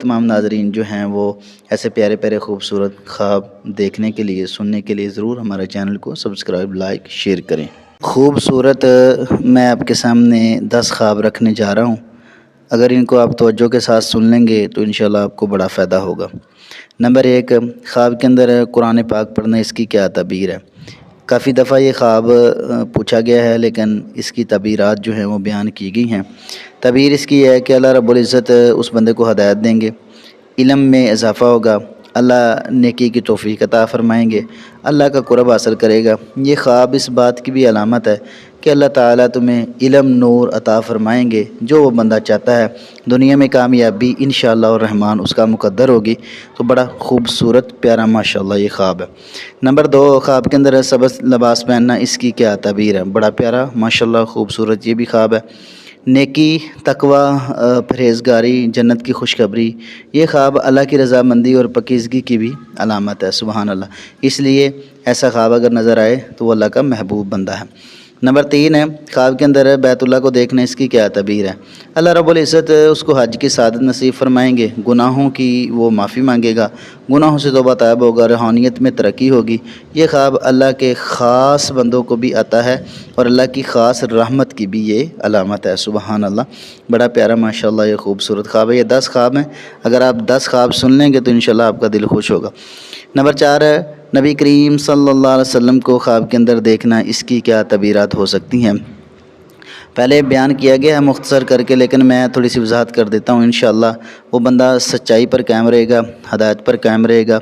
تمام ناظرین جو ہیں وہ ایسے پیارے پیارے خوبصورت خواب دیکھنے کے لیے سننے کے لیے ضرور ہمارے چینل کو سبسکرائب لائک شیئر کریں۔ خوبصورت میں آپ کے سامنے 10 خواب رکھنے جا رہا ہوں، اگر ان کو آپ توجہ کے ساتھ سن لیں گے تو انشاءاللہ آپ کو بڑا فائدہ ہوگا۔ نمبر 1، خواب کے اندر قرآن پاک پڑھنا، اس کی کیا تعبیر ہے؟ کافی دفعہ یہ خواب پوچھا گیا ہے، لیکن اس کی تعبیرات جو ہیں وہ بیان کی گئی ہیں۔ تعبیر اس کی ہے کہ اللہ رب العزت اس بندے کو ہدایت دیں گے، علم میں اضافہ ہوگا، اللہ نیکی کی توفیق عطا فرمائیں گے، اللہ کا قرب حاصل کرے گا۔ یہ خواب اس بات کی بھی علامت ہے کہ اللہ تعالیٰ تمہیں علم نور عطا فرمائیں گے، جو وہ بندہ چاہتا ہے دنیا میں کامیابی انشاءاللہ الرحمن اس کا مقدر ہوگی۔ تو بڑا خوبصورت پیارا ماشاءاللہ یہ خواب ہے۔ نمبر 2، خواب کے اندر سبز لباس پہننا، اس کی کیا تعبیر ہے؟ بڑا پیارا ماشاءاللہ خوبصورت یہ بھی خواب ہے۔ نیکی، تقوی، پرہیزگاری، جنت کی خوشخبری، یہ خواب اللہ کی رضامندی اور پاکیزگی کی بھی علامت ہے، سبحان اللہ۔ اس لیے ایسا خواب اگر نظر آئے تو وہ اللہ کا محبوب بندہ ہے۔ نمبر 3 ہے، خواب کے اندر بیت اللہ کو دیکھنا، اس کی کیا تعبیر ہے؟ اللہ رب العزت اس کو حج کی سعادت نصیب فرمائیں گے، گناہوں کی وہ معافی مانگے گا، گناہوں سے توبہ طائب ہوگا، روحانیت میں ترقی ہوگی۔ یہ خواب اللہ کے خاص بندوں کو بھی آتا ہے اور اللہ کی خاص رحمت کی بھی یہ علامت ہے، سبحان اللہ۔ بڑا پیارا ماشاءاللہ یہ خوبصورت خواب ہے۔ یہ 10 خواب ہیں، اگر آپ 10 خواب سن لیں گے تو انشاءاللہ آپ کا دل خوش ہوگا۔ نمبر 4 ہے، نبی کریم صلی اللہ علیہ وسلم کو خواب کے اندر دیکھنا، اس کی کیا تعبیرات ہو سکتی ہیں؟ پہلے بیان کیا گیا ہے مختصر کر کے، لیکن میں تھوڑی سی وضاحت کر دیتا ہوں۔ انشاءاللہ وہ بندہ سچائی پر قائم رہے گا، ہدایت پر قائم رہے گا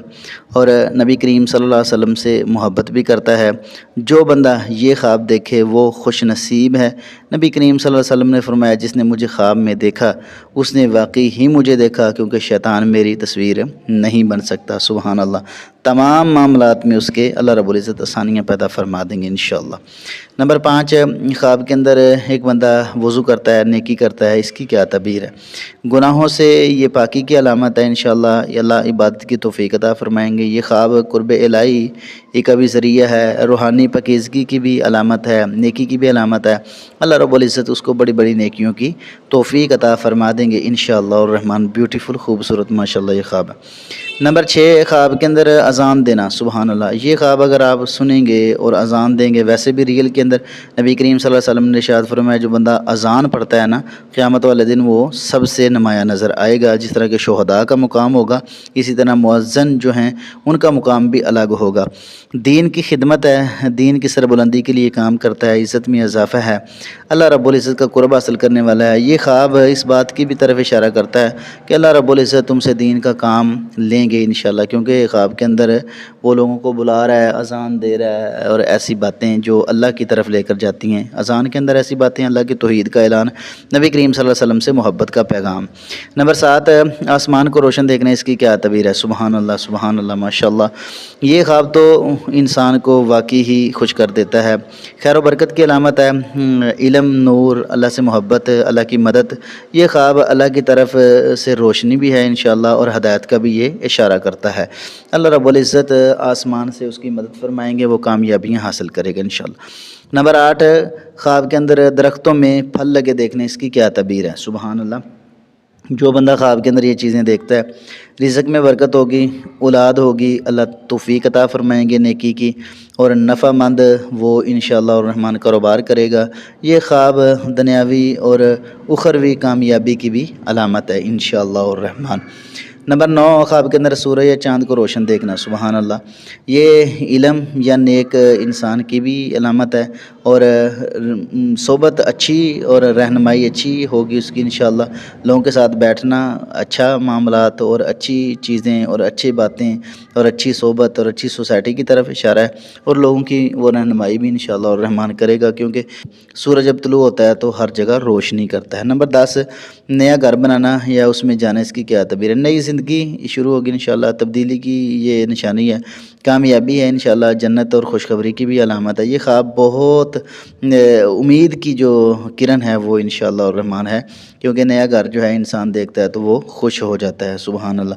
اور نبی کریم صلی اللہ علیہ وسلم سے محبت بھی کرتا ہے۔ جو بندہ یہ خواب دیکھے وہ خوش نصیب ہے۔ نبی کریم صلی اللہ علیہ وسلم نے فرمایا، جس نے مجھے خواب میں دیکھا اس نے واقعی ہی مجھے دیکھا، کیونکہ شیطان میری تصویر نہیں بن سکتا، سبحان اللہ۔ تمام معاملات میں اس کے اللہ رب العزت آسانیاں پیدا فرما دیں گے انشاءاللہ۔ نمبر 5، خواب کے اندر ایک بندہ وضو کرتا ہے، نیکی کرتا ہے، اس کی کیا تعبیر ہے؟ گناہوں سے یہ پاکی کی علامت ہے، انشاءاللہ اللہ عبادت کی توفیق عطا فرمائیں گے۔ یہ خواب قرب الہی ایک بھی ذریعہ ہے، روحانی پاکیزگی کی بھی علامت ہے، نیکی کی بھی علامت ہے۔ اللہ رب العزت اس کو بڑی بڑی نیکیوں کی توفیق عطا فرما دیں گے انشاءاللہ الرحمن۔ بیوٹیفل خوبصورت ماشاءاللہ یہ خواب ہے۔ نمبر 6، خواب کے اندر اذان دینا، سبحان اللہ۔ یہ خواب اگر آپ سنیں گے اور اذان دیں گے، ویسے بھی ریل کے اندر نبی کریم صلی اللہ علیہ وسلم نے ارشاد فرمایا، جو بندہ اذان پڑھتا ہے نا، قیامت والے دن وہ سب سے نمایاں نظر آئے گا۔ جس طرح کہ شہداء کا مقام ہوگا، اسی طرح مؤذن جو ہیں ان کا مقام بھی الگ ہوگا۔ دین کی خدمت ہے، دین کی سربلندی کے لیے کام کرتا ہے، عزت میں اضافہ ہے، اللہ رب العزت کا قرب حاصل کرنے والا ہے۔ یہ خواب اس بات کی بھی طرف اشارہ کرتا ہے کہ اللہ رب العزت تم سے دین کا کام لیں گے انشاءاللہ، کیونکہ خواب کے اندر وہ لوگوں کو بلا رہا ہے، اذان دے رہا ہے اور ایسی باتیں جو اللہ کی طرف لے کر جاتی ہیں۔ اذان کے اندر ایسی باتیں، اللہ کی توحید کا اعلان، نبی کریم صلی اللہ علیہ وسلم سے محبت کا پیغام۔ نمبر 7، آسمان کو روشن دیکھنا، اس کی کیا تعبیر ہے؟ سبحان اللہ سبحان اللہ ماشاءاللہ۔ یہ خواب تو انسان کو واقعی ہی خوش کر دیتا ہے، خیر و برکت کی علامت ہے، علم نور، اللہ سے محبت، اللہ کی مدد۔ یہ خواب اللہ کی طرف سے روشنی بھی ہے انشاءاللہ اور ہدایت کا بھی یہ اشارہ کرتا ہے۔ اللہ رب العزت آسمان سے اس کی مدد فرمائیں گے، وہ کامیابیاں حاصل کرے گا انشاءاللہ۔ نمبر 8، خواب کے اندر درختوں میں پھل لگے دیکھنے، اس کی کیا تعبیر ہے؟ سبحان اللہ۔ جو بندہ خواب کے اندر یہ چیزیں دیکھتا ہے، رزق میں برکت ہوگی، اولاد ہوگی، اللہ توفیق عطا فرمائیں گے نیکی کی، اور نفع مند وہ انشاءاللہ الرحمن کاروبار کرے گا۔ یہ خواب دنیاوی اور اخروی کامیابی کی بھی علامت ہے انشاءاللہ الرحمن۔ نمبر 9، خواب کے اندر سورج یا چاند کو روشن دیکھنا، سبحان اللہ۔ یہ علم یا نیک انسان کی بھی علامت ہے اور صحبت اچھی اور رہنمائی اچھی ہوگی اس کی انشاءاللہ۔ لوگوں کے ساتھ بیٹھنا، اچھا معاملات اور اچھی چیزیں اور اچھی باتیں اور اچھی صحبت اور اچھی سوسائٹی کی طرف اشارہ ہے، اور لوگوں کی وہ رہنمائی بھی انشاءاللہ الرحمن کرے گا، کیونکہ سورج جب طلوع ہوتا ہے تو ہر جگہ روشنی کرتا ہے۔ نمبر 10، نیا گھر بنانا یا اس میں جانا، اس کی کیا تعبیر ہے؟ نئی زندگی شروع ہوگی انشاءاللہ، تبدیلی کی یہ نشانی ہے، کامیابی ہے انشاءاللہ، جنت اور خوشخبری کی بھی علامت ہے۔ یہ خواب بہت امید کی جو کرن ہے وہ انشاءاللہ الرحمن ہے، کیونکہ نیا گھر جو ہے انسان دیکھتا ہے تو وہ خوش ہو جاتا ہے، سبحان اللہ۔